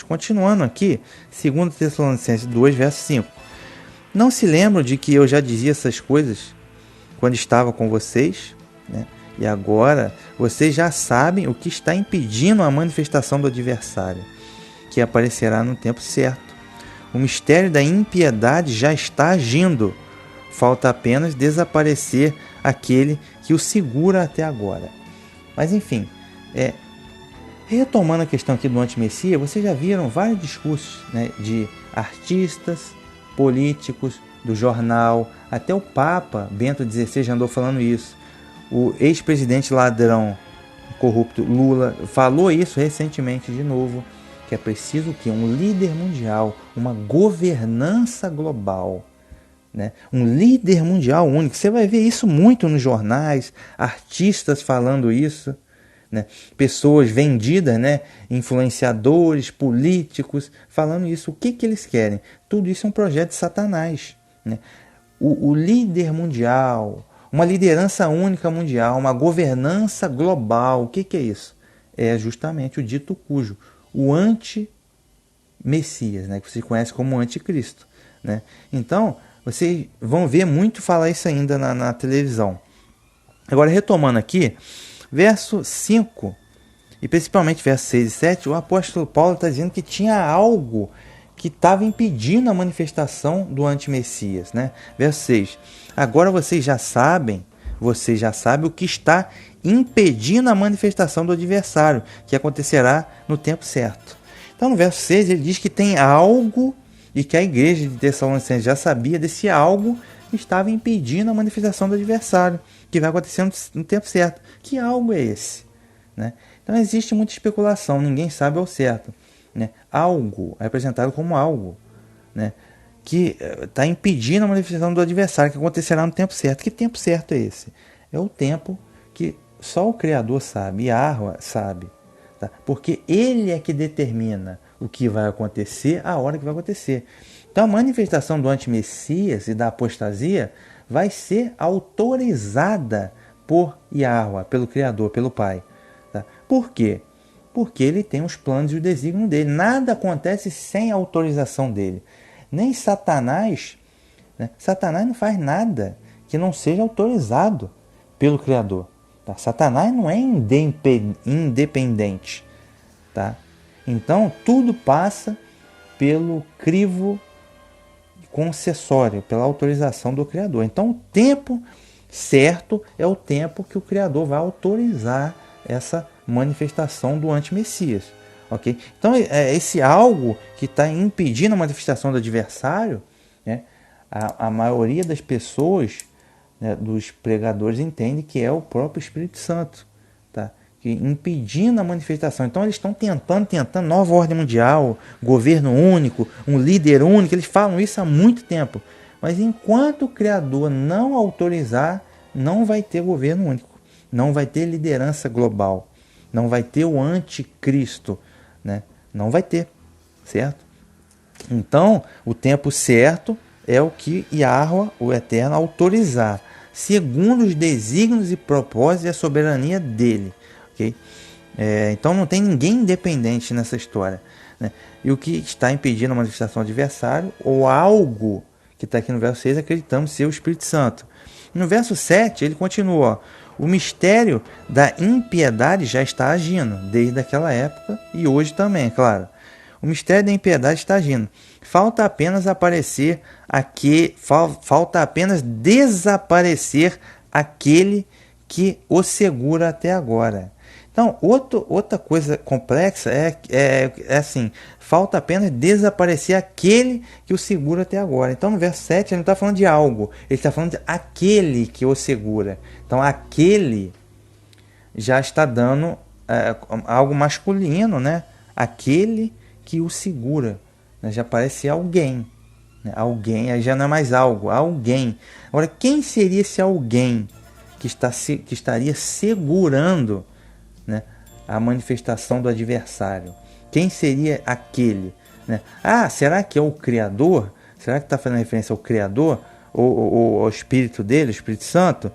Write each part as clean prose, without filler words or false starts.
Continuando aqui, 2 Tessalonicenses 2, verso 5. Não se lembram de que eu já dizia essas coisas quando estava com vocês, né? E agora vocês já sabem o que está impedindo a manifestação do adversário, que aparecerá no tempo certo. O mistério da impiedade já está agindo. Falta apenas desaparecer aquele que o segura até agora. Mas enfim, retomando a questão aqui do antimessias, vocês já viram vários discursos, né, de artistas, políticos, do jornal, até o Papa Bento XVI já andou falando isso. O ex-presidente ladrão, corrupto Lula, falou isso recentemente de novo, que é preciso que um líder mundial, uma governança global, né? Um líder mundial único. Você vai ver isso muito nos jornais, artistas falando isso, né? Pessoas vendidas, né? Influenciadores, políticos, falando isso. O que eles querem? Tudo isso é um projeto de Satanás, né? O líder mundial, uma liderança única mundial, uma governança global, o que é isso? É justamente o dito cujo, o anti-messias, né? Que você conhece como anticristo, né? Então, vocês vão ver muito falar isso ainda na televisão. Agora, retomando aqui, verso 5, e principalmente verso 6 e 7, o apóstolo Paulo está dizendo que tinha algo que estava impedindo a manifestação do antimessias, né? Verso 6, agora vocês já sabem o que está impedindo a manifestação do adversário, que acontecerá no tempo certo. Então, no verso 6, ele diz que tem algo, e que a igreja de Tessalonicenses já sabia desse algo que estava impedindo a manifestação do adversário, que vai acontecer no tempo certo. Que algo é esse? Né? Então existe muita especulação, ninguém sabe ao certo. Né? Algo é apresentado como algo, né? Que está impedindo a manifestação do adversário, que acontecerá no tempo certo. Que tempo certo é esse? É o tempo que só o Criador sabe, e Yahweh sabe. Tá? Porque ele é que determina o que vai acontecer, a hora que vai acontecer. Então a manifestação do antimessias e da apostasia vai ser autorizada por Yahweh, pelo Criador, pelo Pai. Tá? Por quê? Porque ele tem os planos e o desígnio dele. Nada acontece sem a autorização dele. Nem Satanás, né? Satanás não faz nada que não seja autorizado pelo Criador. Tá? Satanás não é independente. Tá? Então, tudo passa pelo crivo concessório, pela autorização do Criador. Então, o tempo certo é o tempo que o Criador vai autorizar essa manifestação do antimessias. Okay? Então, esse algo que está impedindo a manifestação do adversário, né, a maioria das pessoas, né, dos pregadores, entende que é o próprio Espírito Santo, tá? Que impedindo a manifestação. Então eles estão tentando, nova ordem mundial, governo único, um líder único, eles falam isso há muito tempo. Mas enquanto o Criador não autorizar, não vai ter governo único, não vai ter liderança global, não vai ter o anticristo, né? Não vai ter, certo? Então, o tempo certo é o que Yahweh, o Eterno, autorizar, segundo os desígnios e propósitos e a soberania dele. Okay? Então não tem ninguém independente nessa história, né? E o que está impedindo a manifestação do adversário, ou algo que está aqui no verso 6, acreditamos ser o Espírito Santo. No verso 7, ele continua, ó, o mistério da impiedade já está agindo, desde aquela época e hoje também, é claro. O mistério da impiedade está agindo. Falta apenas desaparecer aquele que o segura até agora. Então, outra coisa complexa é assim, falta apenas desaparecer aquele que o segura até agora. Então, no verso 7, ele não está falando de algo, ele está falando de aquele que o segura. Então, aquele já está dando algo masculino, né? Aquele que o segura, né? Já parece alguém. Né? Alguém, aí já não é mais algo, alguém. Agora, quem seria esse alguém que estaria segurando, né, a manifestação do adversário? Quem seria aquele? né? Ah, será que é o Criador? Será que está fazendo referência ao Criador? Ou ao Espírito dele, o Espírito Santo?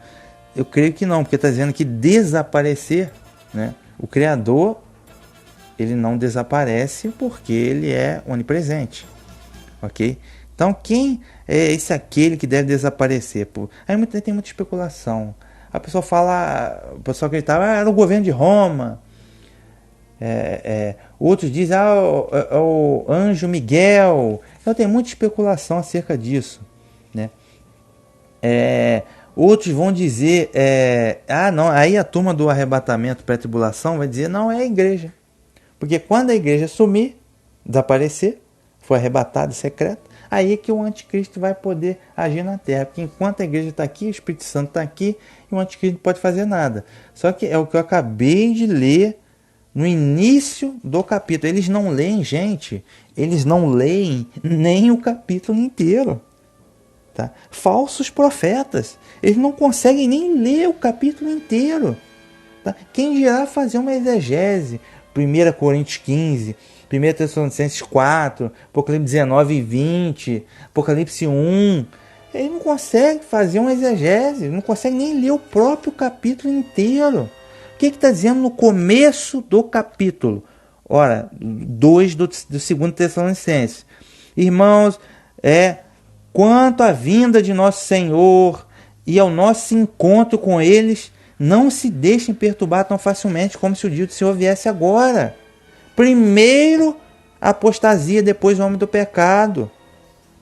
Eu creio que não, porque está dizendo que desaparecer, né? O Criador, ele não desaparece porque ele é onipresente, ok? Então, quem é esse aquele que deve desaparecer? Aí tem muita especulação. A pessoa fala, o pessoal acreditava, era o governo de Roma. Outros dizem, é o anjo Miguel. Então, tem muita especulação acerca disso, né? Outros vão dizer, não, aí a turma do arrebatamento pré-tribulação vai dizer, não, é a igreja. Porque quando a igreja sumir, desaparecer, for arrebatada, secreto, aí é que o anticristo vai poder agir na terra. Porque enquanto a igreja está aqui, o Espírito Santo está aqui, e o anticristo não pode fazer nada. Só que é o que eu acabei de ler no início do capítulo. Eles não leem, gente, eles não leem nem o capítulo inteiro. Tá? Falsos profetas, eles não conseguem nem ler o capítulo inteiro. Tá? Quem dirá fazer uma exegese? 1 Coríntios 15, 1 Tessalonicenses 4, Apocalipse 19 e 20, Apocalipse 1. Ele não consegue fazer uma exegese, não consegue nem ler o próprio capítulo inteiro. O que está dizendo no começo do capítulo? Ora, 2 do 2 Tessalonicenses. Irmãos, quanto à vinda de nosso Senhor e ao nosso encontro com eles, não se deixem perturbar tão facilmente como se o dia do Senhor viesse agora. Primeiro a apostasia, depois o homem do pecado.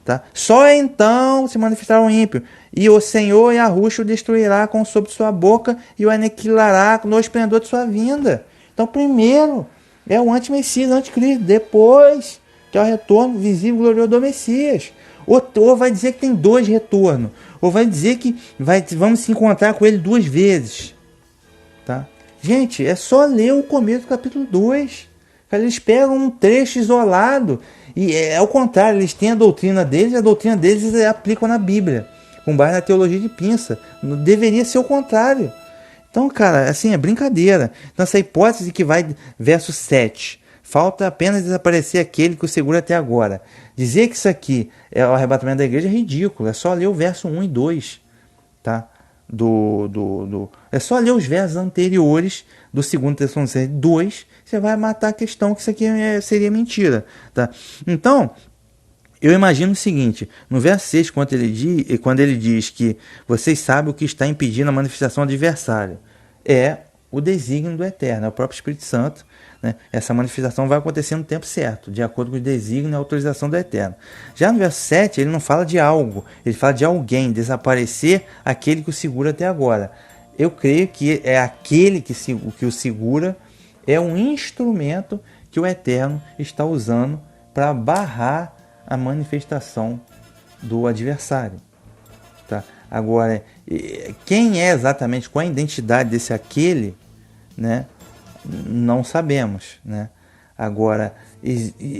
Tá? Só então se manifestará o ímpio. E o Senhor Yahushua o destruirá com sobre sua boca e o aniquilará no esplendor de sua vinda. Então primeiro é o anti-Messias, o anticristo. Depois que é o retorno visível e glorioso do Messias. Ou vai dizer que tem 2 retornos. Ou vai dizer que vamos se encontrar com ele 2 vezes. Tá? Gente, é só ler o começo do capítulo 2. Eles pegam um trecho isolado. E é ao contrário, eles têm a doutrina deles. E a doutrina deles eles aplicam na Bíblia. Com base na teologia de pinça. Deveria ser o contrário. Então, cara, assim, é brincadeira. Então, essa hipótese que vai verso 7. Falta apenas desaparecer aquele que o segura até agora. Dizer que isso aqui é o arrebatamento da igreja é ridículo. É só ler o verso 1 e 2. Tá? É só ler os versos anteriores do 2 Tessalonicenses 2. Você vai matar a questão que isso aqui seria mentira. Tá? Então, eu imagino o seguinte. No verso 6, quando ele diz que vocês sabem o que está impedindo a manifestação do adversário. É o desígnio do Eterno. É o próprio Espírito Santo. Né? Essa manifestação vai acontecer no tempo certo, de acordo com o desígnio e a autorização do Eterno. Já no verso 7, ele não fala de algo, ele fala de alguém, desaparecer aquele que o segura até agora. Eu creio que é aquele que o segura, é um instrumento que o Eterno está usando para barrar a manifestação do adversário. Tá? Agora, quem é exatamente, qual a identidade desse aquele, né? Não sabemos, né? Agora,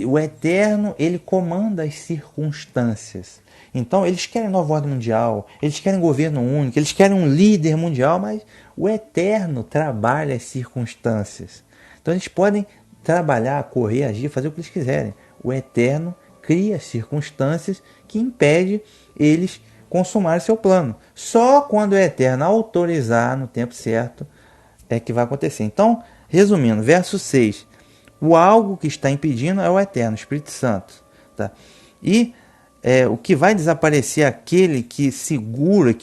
o Eterno, ele comanda as circunstâncias. Então, eles querem nova ordem mundial, eles querem governo único, eles querem um líder mundial, mas o Eterno trabalha as circunstâncias. Então, eles podem trabalhar, correr, agir, fazer o que eles quiserem. O Eterno cria as circunstâncias que impedem eles consumarem seu plano. Só quando o Eterno autorizar no tempo certo é que vai acontecer. Então, resumindo, verso 6. O algo que está impedindo é o Eterno, o Espírito Santo. Tá? E o que vai desaparecer é aquele que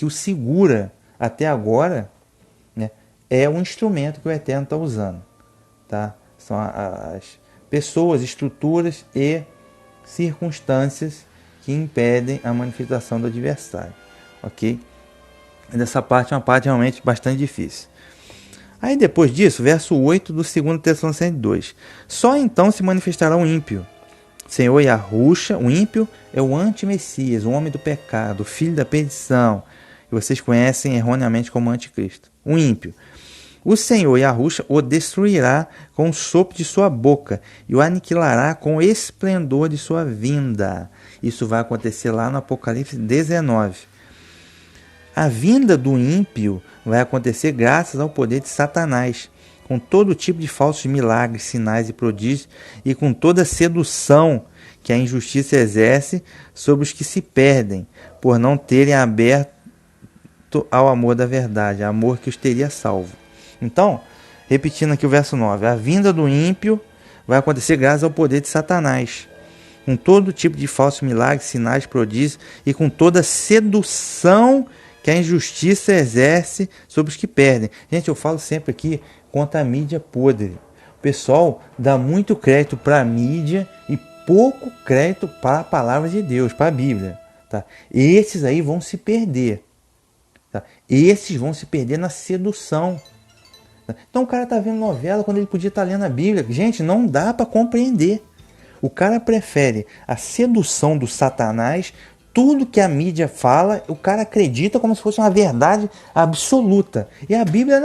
o segura até agora, né, é um instrumento que o Eterno está usando. Tá? São as pessoas, estruturas e circunstâncias que impedem a manifestação do adversário. Ok? Essa parte é uma parte realmente bastante difícil. Aí depois disso, verso 8 do 2 Tessalonicenses 2. Só então se manifestará o ímpio. Senhor Yahushua, o ímpio é o anti-Messias, o homem do pecado, o filho da perdição, que vocês conhecem erroneamente como anticristo. O ímpio. O Senhor Yahushua o destruirá com o sopro de sua boca e o aniquilará com o esplendor de sua vinda. Isso vai acontecer lá no Apocalipse 19. A vinda do ímpio vai acontecer graças ao poder de Satanás, com todo tipo de falsos milagres, sinais e prodígios, e com toda a sedução que a injustiça exerce sobre os que se perdem, por não terem aberto ao amor da verdade, amor que os teria salvo. Então, repetindo aqui o verso 9, a vinda do ímpio vai acontecer graças ao poder de Satanás, com todo tipo de falsos milagres, sinais, prodígios e com toda sedução que a injustiça exerce sobre os que perdem. Gente, eu falo sempre aqui contra a mídia podre. O pessoal dá muito crédito para a mídia e pouco crédito para a palavra de Deus, para a Bíblia. Tá? Esses aí vão se perder. Tá? Esses vão se perder na sedução. Tá? Então o cara está vendo novela quando ele podia estar lendo a Bíblia. Gente, não dá para compreender. O cara prefere a sedução do Satanás. Tudo que a mídia fala, o cara acredita como se fosse uma verdade absoluta. E a Bíblia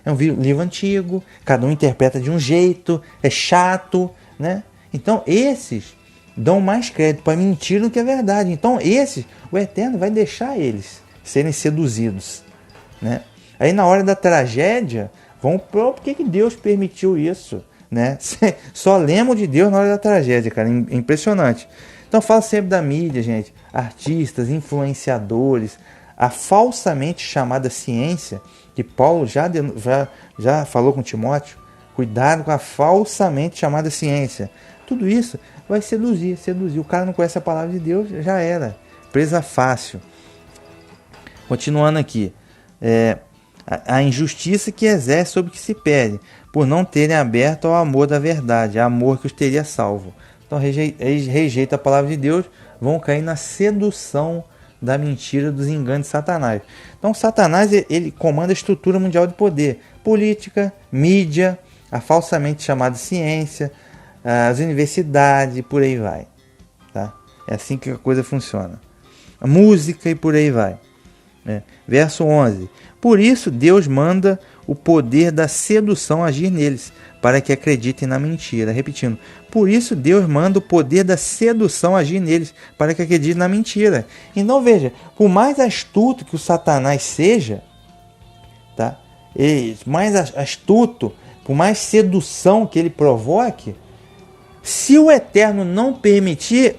é um livro antigo, cada um interpreta de um jeito, é chato, né? Então esses dão mais crédito para mentira do que a verdade. Então esses, o Eterno vai deixar eles serem seduzidos, né? Aí na hora da tragédia, vão por que Deus permitiu isso, né? Só lembram de Deus na hora da tragédia, cara, impressionante. Então fala sempre da mídia, gente, artistas, influenciadores, a falsamente chamada ciência, que Paulo já falou com Timóteo, cuidado com a falsamente chamada ciência. Tudo isso vai seduzir. O cara não conhece a palavra de Deus, já era, presa fácil. Continuando aqui, a injustiça que exerce sobre o que se perde, por não terem aberto ao amor da verdade, amor que os teria salvo. Então rejeita a palavra de Deus, vão cair na sedução da mentira, dos enganos de Satanás. Então Satanás ele comanda a estrutura mundial de poder, política, mídia, a falsamente chamada ciência, as universidades, por aí vai. Tá? É assim que a coisa funciona. A música e por aí vai. Verso 11. Por isso Deus manda o poder da sedução agir neles, para que acreditem na mentira. Repetindo, por isso Deus manda o poder da sedução agir neles, para que acreditem na mentira. Então veja, por mais astuto que o Satanás seja, tá? Mais astuto, por mais sedução que ele provoque, se o Eterno não permitir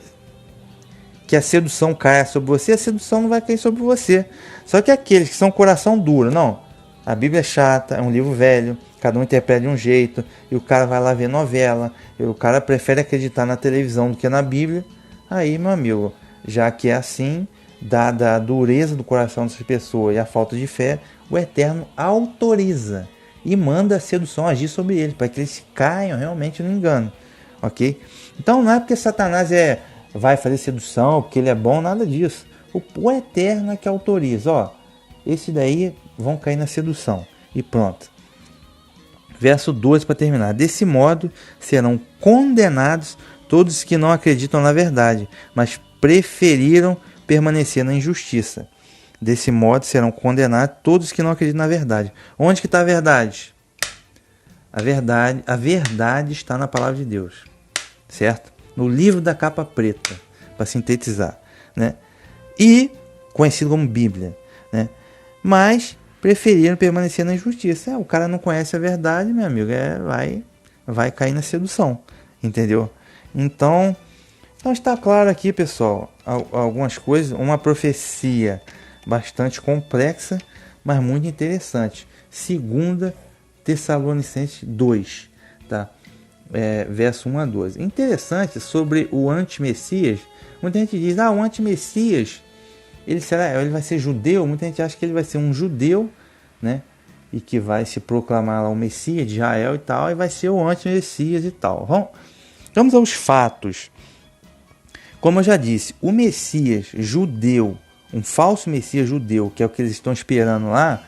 que a sedução caia sobre você, a sedução não vai cair sobre você. Só que aqueles que são coração duro, não, a Bíblia é chata, é um livro velho, cada um interpreta de um jeito, e o cara vai lá ver novela, e o cara prefere acreditar na televisão do que na Bíblia. Aí, meu amigo, já que é assim, dada a dureza do coração dessas pessoas e a falta de fé, o Eterno autoriza e manda a sedução agir sobre eles, para que eles caiam realmente no engano. Ok? Então não é porque Satanás vai fazer sedução, porque ele é bom, nada disso. O Eterno é que autoriza, ó, esse daí vão cair na sedução, e pronto. Verso 12 para terminar. Desse modo serão condenados todos que não acreditam na verdade, mas preferiram permanecer na injustiça. Desse modo serão condenados todos que não acreditam na verdade. Onde que está a verdade? A verdade está na palavra de Deus, certo? No livro da capa preta, para sintetizar, né? E conhecido como Bíblia, né? Mas preferiram permanecer na injustiça. O cara não conhece a verdade, meu amigo, vai cair na sedução, entendeu? Então está claro aqui, pessoal, algumas coisas, uma profecia bastante complexa, mas muito interessante. 2 Tessalonicenses 2, tá? Verso 1 a 12. Interessante sobre o anti-Messias. Muita gente diz, o anti-Messias ele vai ser judeu. Muita gente acha que ele vai ser um judeu, né? E que vai se proclamar lá o Messias de Israel e tal, e vai ser o anti-Messias e tal. Vamos aos fatos. Como eu já disse, o Messias judeu, um falso Messias judeu, que é o que eles estão esperando lá,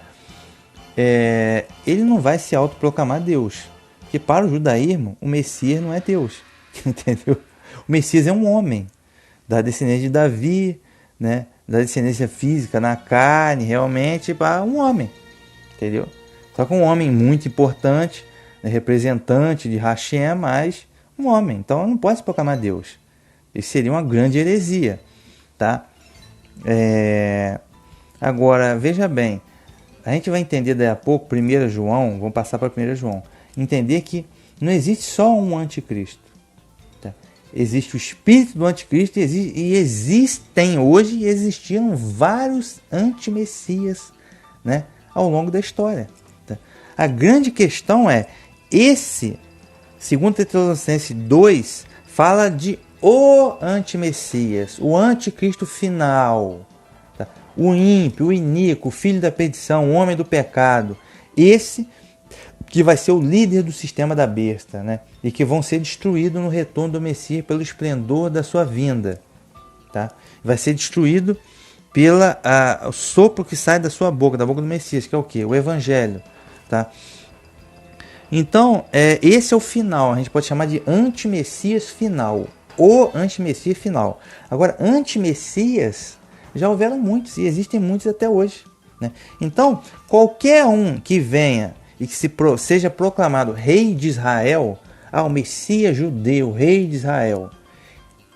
ele não vai se autoproclamar Deus. Porque para o judaísmo, o Messias não é Deus. Entendeu? O Messias é um homem da descendência de Davi, né? Da descendência física, na carne, realmente, para um homem, entendeu? Só que um homem muito importante, né? Representante de Hashem, mas um homem, então não pode se proclamar Deus. Isso seria uma grande heresia, tá? Agora, veja bem, a gente vai entender daí a pouco, 1 João, vamos passar para 1 João, entender que não existe só um anticristo, Tá? Existe o espírito do anticristo e existem hoje e existiram vários antimessias, né, ao longo da história. Tá? A grande questão é, esse, segundo Tessalonicenses 2, fala de o antimessias, o anticristo final, tá? O ímpio, o iníquo, o filho da perdição, o homem do pecado, esse que vai ser o líder do sistema da besta, né? E que vão ser destruídos no retorno do Messias pelo esplendor da sua vinda. Tá? Vai ser destruído pelo sopro que sai da sua boca, da boca do Messias, que é o quê? O Evangelho. Tá? Então, esse é o final, a gente pode chamar de antimessias final. O antimessias final. Agora, antimessias já houveram muitos e existem muitos até hoje. Né? Então, qualquer um que venha e que seja proclamado rei de Israel, o Messias judeu, rei de Israel,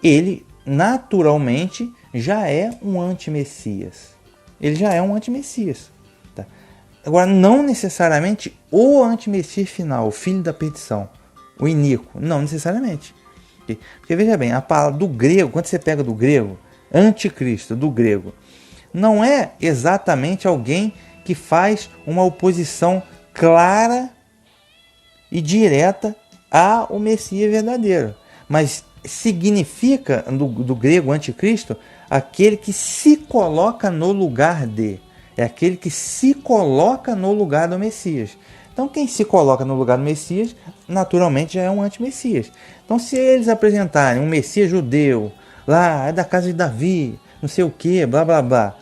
ele naturalmente já é um antimessias. Ele já é um antimessias. Tá? Agora, não necessariamente o antimessias final, o filho da perdição, o iníquo, não necessariamente. Porque veja bem, a palavra do grego, quando você pega do grego, anticristo, do grego, não é exatamente alguém que faz uma oposição clara e direta ao Messias verdadeiro, mas significa do grego anticristo aquele que se coloca no lugar de, é aquele que se coloca no lugar do Messias. Então quem se coloca no lugar do Messias naturalmente já é um anti-Messias. Então se eles apresentarem um Messias judeu lá, é da casa de Davi, não sei o que, blá blá blá,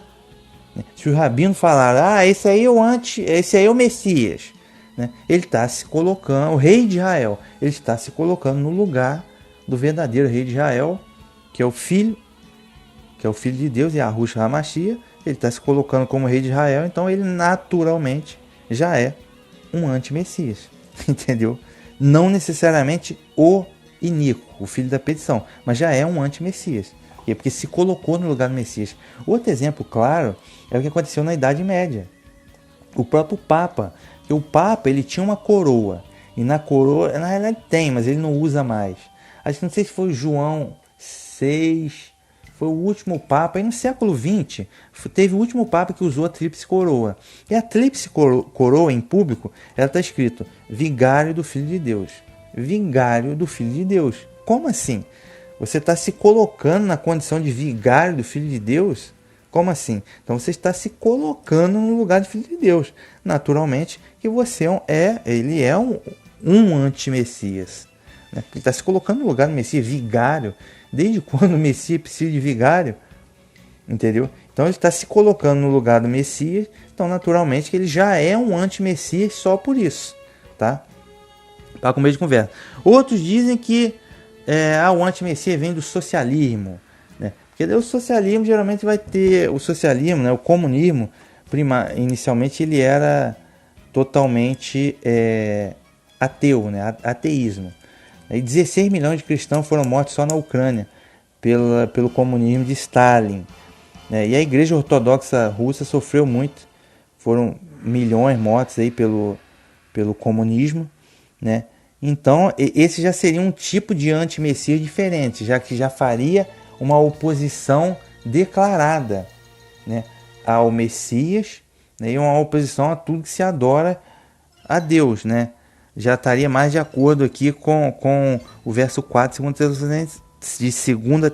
se o rabino falar, esse aí é o Messias, né? Ele está se colocando, o rei de Israel, ele está se colocando no lugar do verdadeiro rei de Israel, que é o filho de Deus, e Yahushua HaMashiach. Ele está se colocando como rei de Israel, então ele naturalmente já é um anti-Messias, entendeu? Não necessariamente o iníquo, o filho da perdição, mas já é um anti-Messias. Porque se colocou no lugar do Messias. Outro exemplo claro é o que aconteceu na Idade Média. O próprio Papa. Porque o Papa ele tinha uma coroa. E na coroa, na realidade tem, mas ele não usa mais. Acho que não sei se foi João VI, foi o último Papa. E no século XX, teve o último Papa que usou a tríplice coroa. E a tríplice coroa em público, ela está escrito Vigário do Filho de Deus. Vigário do Filho de Deus. Como assim? Você está se colocando na condição de vigário do Filho de Deus? Como assim? Então você está se colocando no lugar de Filho de Deus. Naturalmente que você ele é um anti-Messias. Né? Ele está se colocando no lugar do Messias, vigário. Desde quando o Messias precisa de vigário? Entendeu? Então ele está se colocando no lugar do Messias. Então naturalmente que ele já é um anti-Messias só por isso. Tá? Para começo de conversa. Outros dizem que o anti-Messias vem do socialismo, né? Porque o socialismo geralmente vai ter o socialismo, né? O comunismo, inicialmente ele era totalmente ateu, né? Ateísmo. E 16 milhões de cristãos foram mortos só na Ucrânia pelo comunismo de Stalin, né? E a Igreja Ortodoxa Russa sofreu muito, foram milhões mortos aí pelo comunismo, né? Então, esse já seria um tipo de anti-Messias diferente, já que já faria uma oposição declarada, né, ao Messias, né, e uma oposição a tudo que se adora a Deus. Né? Já estaria mais de acordo aqui com o verso 4 de 2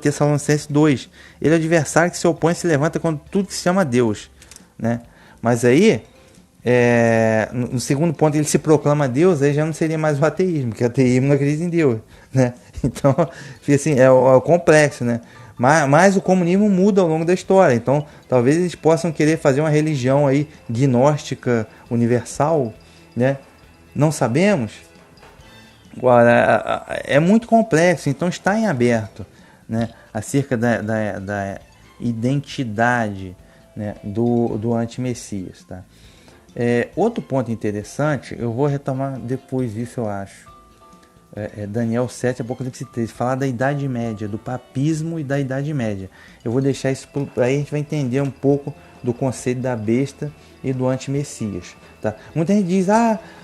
Tessalonicenses 2. Ele é o adversário que se opõe e se levanta contra tudo que se chama Deus. Né? Mas aí, no segundo ponto, ele se proclama Deus, aí já não seria mais o ateísmo, porque o ateísmo não acredita em Deus, né? Então, assim, é complexo, né? Mas o comunismo muda ao longo da história, então talvez eles possam querer fazer uma religião aí gnóstica universal, né? Não sabemos. Agora, é muito complexo, então está em aberto, né? Acerca da identidade, né? do anti-Messias, tá? Outro ponto interessante, eu vou retomar depois disso, eu acho. Daniel 7, Apocalipse 13, falar da Idade Média, do papismo e da Idade Média. Eu vou deixar isso, aí a gente vai entender um pouco do conceito da besta e do anti-Messias. Tá? Muita gente diz,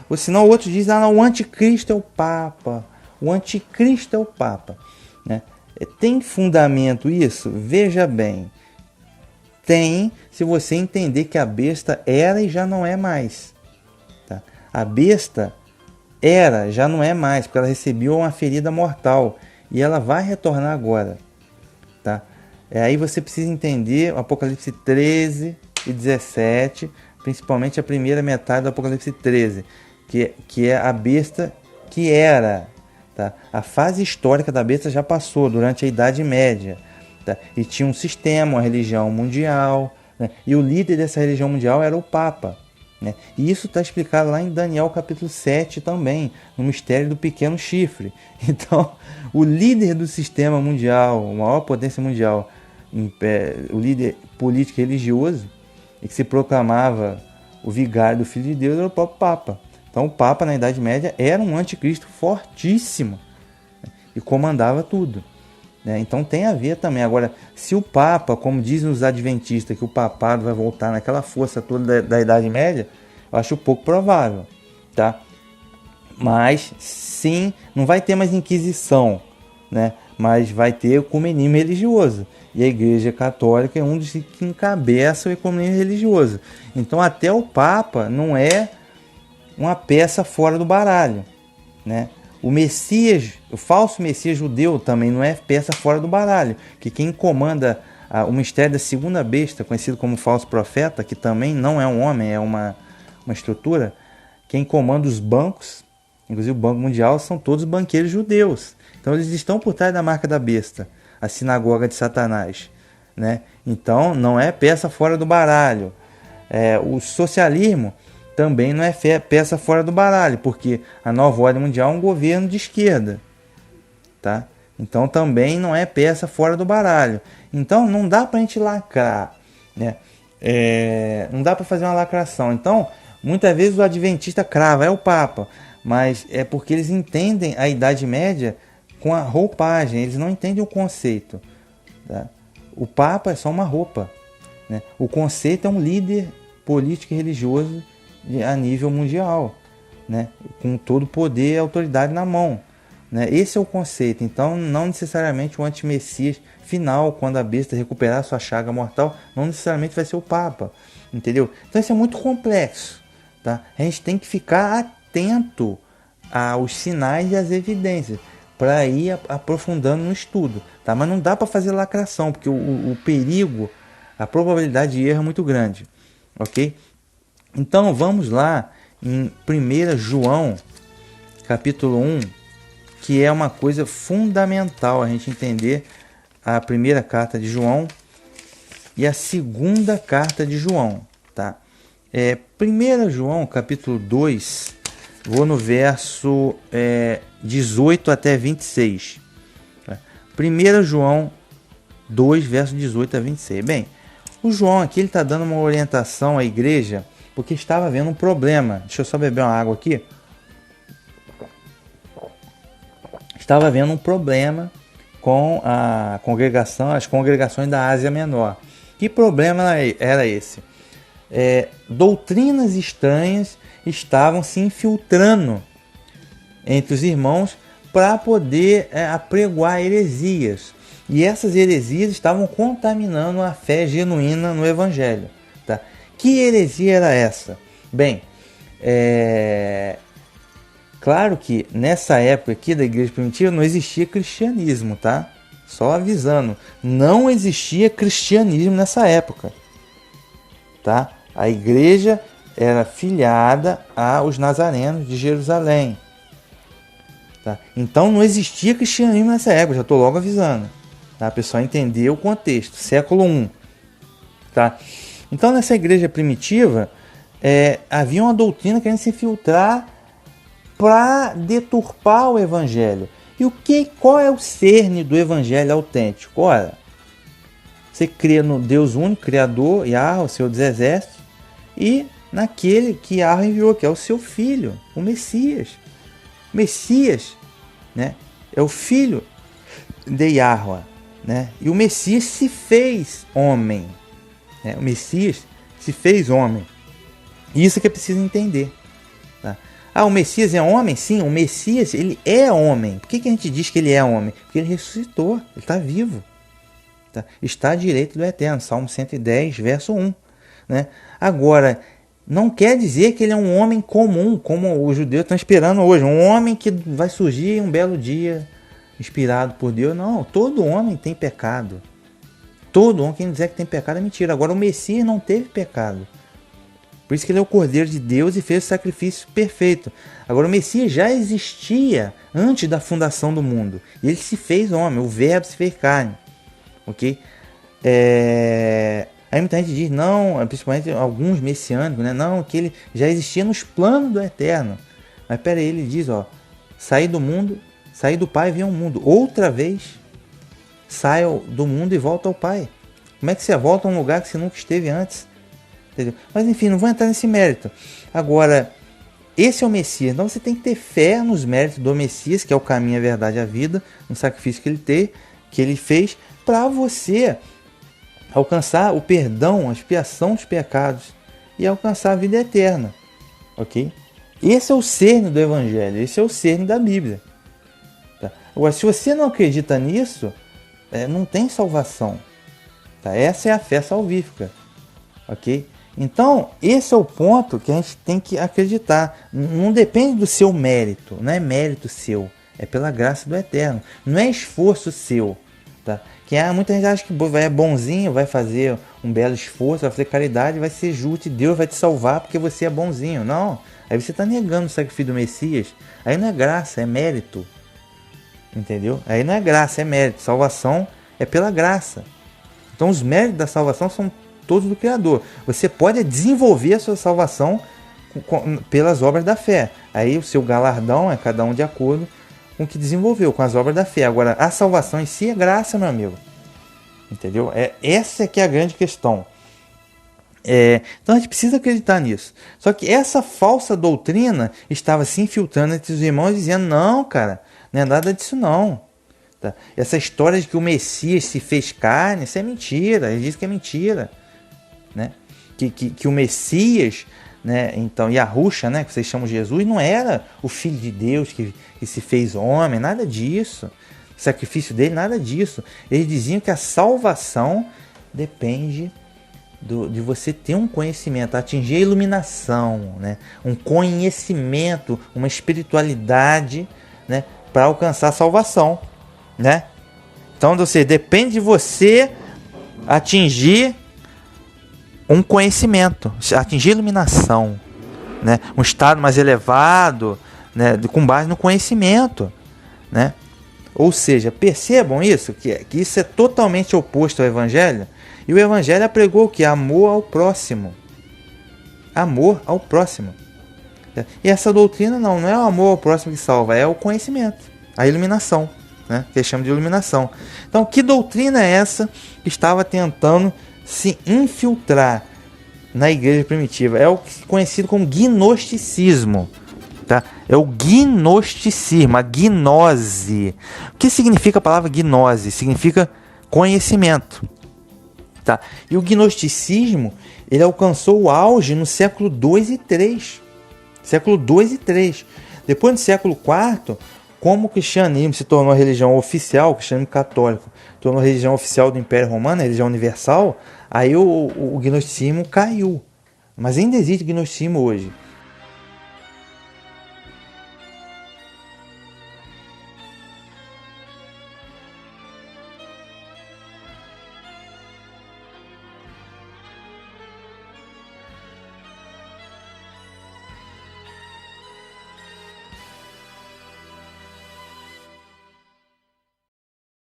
ou senão outros dizem, o anticristo é o Papa, o anticristo é o Papa, né? Tem fundamento isso? Veja bem, tem, se você entender que a besta era e já não é mais. Tá? A besta era, já não é mais, porque ela recebeu uma ferida mortal e ela vai retornar agora. Tá? Aí você precisa entender o Apocalipse 13 e 17, principalmente a primeira metade do Apocalipse 13, que é a besta que era. Tá? A fase histórica da besta já passou durante a Idade Média. Tá? E tinha um sistema, uma religião mundial, né? E o líder dessa religião mundial era o Papa, né? E isso está explicado lá em Daniel capítulo 7 também, no mistério do pequeno chifre. Então, o líder do sistema mundial, a maior potência mundial, o líder político e religioso, e que se proclamava o vigário do Filho de Deus, era o próprio Papa. Então, o Papa na Idade Média era um anticristo fortíssimo, né? E comandava tudo. Então tem a ver também. Agora, se o Papa, como dizem os adventistas, que o papado vai voltar naquela força toda da Idade Média, eu acho pouco provável, tá? Mas sim, não vai ter mais Inquisição, né? Mas vai ter o ecumenismo religioso. E a Igreja Católica é um dos que encabeça o ecumenismo religioso. Então até o Papa não é uma peça fora do baralho, né? O Messias, o falso Messias judeu também não é peça fora do baralho, que quem comanda o mistério da segunda besta, conhecido como falso profeta, que também não é um homem, é uma estrutura, quem comanda os bancos, inclusive o Banco Mundial, são todos banqueiros judeus. Então eles estão por trás da marca da besta, a sinagoga de Satanás, né? Então não é peça fora do baralho. O socialismo também não é peça fora do baralho, porque a nova ordem mundial é um governo de esquerda, tá? Então também não é peça fora do baralho. Então não dá para a gente lacrar, né? Não dá para fazer uma lacração. Então muitas vezes o adventista crava, é o Papa, mas é porque eles entendem a Idade Média com a roupagem, eles não entendem o conceito, tá? O Papa é só uma roupa, né? O conceito é um líder político e religioso a nível mundial, né? Com todo o poder e autoridade na mão, né? Esse é o conceito. Então não necessariamente o antimessias final, quando a besta recuperar sua chaga mortal, não necessariamente vai ser o Papa, entendeu? Então isso é muito complexo, tá? A gente tem que ficar atento aos sinais e às evidências para ir aprofundando no estudo, tá? Mas não dá para fazer lacração, porque o perigo, a probabilidade de erro é muito grande, ok? Então vamos lá em 1 João, capítulo 1, que é uma coisa fundamental a gente entender a primeira carta de João e a segunda carta de João, tá? 1 João, capítulo 2, vou no verso 18 até 26. Tá? 1 João 2, verso 18 a 26. Bem, o João aqui está dando uma orientação à igreja, porque estava havendo um problema. Deixa eu só beber uma água aqui. Estava havendo um problema com a congregação, as congregações da Ásia Menor. Que problema era esse? Doutrinas estranhas estavam se infiltrando entre os irmãos para poder apregoar heresias. E essas heresias estavam contaminando a fé genuína no Evangelho. Tá? Que heresia era essa? Bem, claro que nessa época aqui da igreja primitiva não existia cristianismo, tá? Só avisando, não existia cristianismo nessa época, tá? A igreja era filiada aos nazarenos de Jerusalém, tá? Então não existia cristianismo nessa época, já estou logo avisando, tá? A pessoa entender o contexto, século I, tá? Então nessa igreja primitiva havia uma doutrina querendo se infiltrar para deturpar o evangelho. E qual é o cerne do evangelho autêntico? Ora, você crê no Deus único, Criador, Yahweh, o Senhor dos Exércitos, e naquele que Yahweh enviou, que é o seu Filho, o Messias. Messias, né, é o Filho de Yahweh, né? E o Messias se fez homem. O Messias se fez homem. Isso que é preciso entender. Tá? Ah, o Messias é homem? Sim, o Messias, ele é homem. Por que a gente diz que ele é homem? Porque ele ressuscitou, ele está vivo. Tá? Está à direita do Eterno, Salmo 110, verso 1. Né? Agora, não quer dizer que ele é um homem comum, como os judeus estão esperando hoje. Um homem que vai surgir um belo dia, inspirado por Deus. Não, todo homem tem pecado. Todo homem, quem dizer que tem pecado é mentira. Agora, o Messias não teve pecado. Por isso que ele é o Cordeiro de Deus e fez o sacrifício perfeito. Agora, o Messias já existia antes da fundação do mundo. E ele se fez homem, o verbo se fez carne. Ok? Aí muita gente diz, não, principalmente alguns messiânicos, né? Não, que ele já existia nos planos do Eterno. Mas pera aí, ele diz, ó, sair do mundo, sair do Pai e vir ao mundo. Outra vez, saia do mundo e volta ao Pai. Como é que você volta a um lugar que você nunca esteve antes? Entendeu? Mas enfim, não vou entrar nesse mérito. Agora, esse é o Messias. Então você tem que ter fé nos méritos do Messias, que é o caminho, a verdade e a vida, no sacrifício que ele fez, para você alcançar o perdão, a expiação dos pecados e alcançar a vida eterna. Ok? Esse é o cerne do Evangelho, esse é o cerne da Bíblia. Tá? Agora, se você não acredita nisso, não tem salvação. Tá? Essa é a fé salvífica. Ok? Então, esse é o ponto que a gente tem que acreditar. Não depende do seu mérito, não é mérito seu, é pela graça do Eterno. Não é esforço seu. Tá? Muita gente acha que é bonzinho, vai fazer um belo esforço, vai fazer caridade, vai ser justo e Deus vai te salvar porque você é bonzinho. Não, aí você está negando o sacrifício do Messias. Aí não é graça, é mérito. Entendeu? Aí não é graça, é mérito. Salvação é pela graça. Então os méritos da salvação são todos do Criador. Você pode desenvolver a sua salvação pelas obras da fé. Aí o seu galardão é cada um de acordo com o que desenvolveu, com as obras da fé. Agora, a salvação em si é graça, meu amigo. Entendeu? Essa que é a grande questão. Então a gente precisa acreditar nisso. Só que essa falsa doutrina estava se infiltrando entre os irmãos, dizendo, não, cara, não é nada disso não. Tá? Essa história de que o Messias se fez carne, isso é mentira. Ele diz que é mentira. Né? Que o Messias, né, então, Yahushua, né, que vocês chamam de Jesus, não era o Filho de Deus que se fez homem, nada disso. O sacrifício dele, nada disso. Eles diziam que a salvação depende de você ter um conhecimento, atingir a iluminação, né, um conhecimento, uma espiritualidade, né, para alcançar a salvação. Né? Então, você depende de você atingir um conhecimento, atingir iluminação, né? Um estado mais elevado, né? Com base no conhecimento, né? Ou seja, percebam isso, que isso é totalmente oposto ao Evangelho. E o Evangelho pregou o que? Amor ao próximo. Amor ao próximo. E essa doutrina não é o amor ao próximo que salva, é o conhecimento, a iluminação, né? Que eles chamam de iluminação. Então, que doutrina é essa que estava tentando se infiltrar na igreja primitiva? É o conhecido como gnosticismo. Tá? É o gnosticismo, a gnose. O que significa a palavra gnose? Significa conhecimento. Tá? E o gnosticismo, ele alcançou o auge no século II e III. Século II e III. Depois do século IV, como o cristianismo se tornou a religião oficial, o cristianismo católico tornou a religião oficial do Império Romano, a religião universal, aí o gnosticismo caiu. Mas ainda existe gnosticismo hoje.